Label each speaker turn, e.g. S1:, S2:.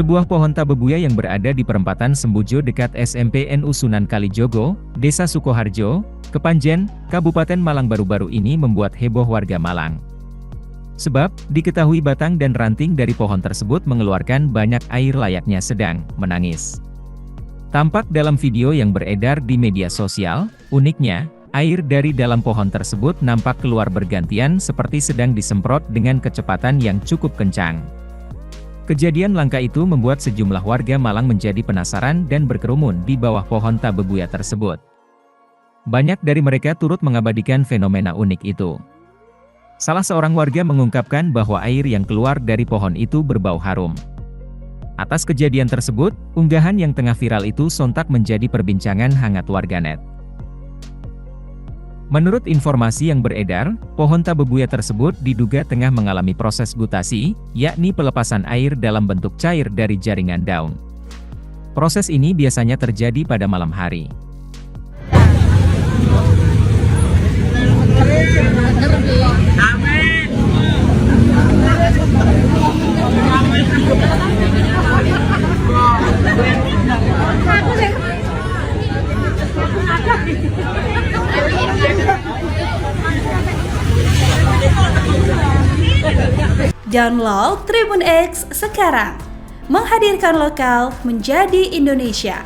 S1: Sebuah pohon tabebuya yang berada di perempatan Sembujo dekat SMP NU Sunan Kalijogo, Desa Sukoharjo, Kepanjen, Kabupaten Malang baru-baru ini membuat heboh warga Malang. Sebab, diketahui batang dan ranting dari pohon tersebut mengeluarkan banyak air layaknya sedang menangis. Tampak dalam video yang beredar di media sosial, uniknya, air dari dalam pohon tersebut nampak keluar bergantian seperti sedang disemprot dengan kecepatan yang cukup kencang. Kejadian langka itu membuat sejumlah warga Malang menjadi penasaran dan berkerumun di bawah pohon tabebuya tersebut. Banyak dari mereka turut mengabadikan fenomena unik itu. Salah seorang warga mengungkapkan bahwa air yang keluar dari pohon itu berbau harum. Atas kejadian tersebut, unggahan yang tengah viral itu sontak menjadi perbincangan hangat warganet. Menurut informasi yang beredar, pohon tabebuya tersebut diduga tengah mengalami proses gutasi, yakni pelepasan air dalam bentuk cair dari jaringan daun. Proses ini biasanya terjadi pada malam hari.
S2: Download Tribun X sekarang, menghadirkan lokal menjadi Indonesia.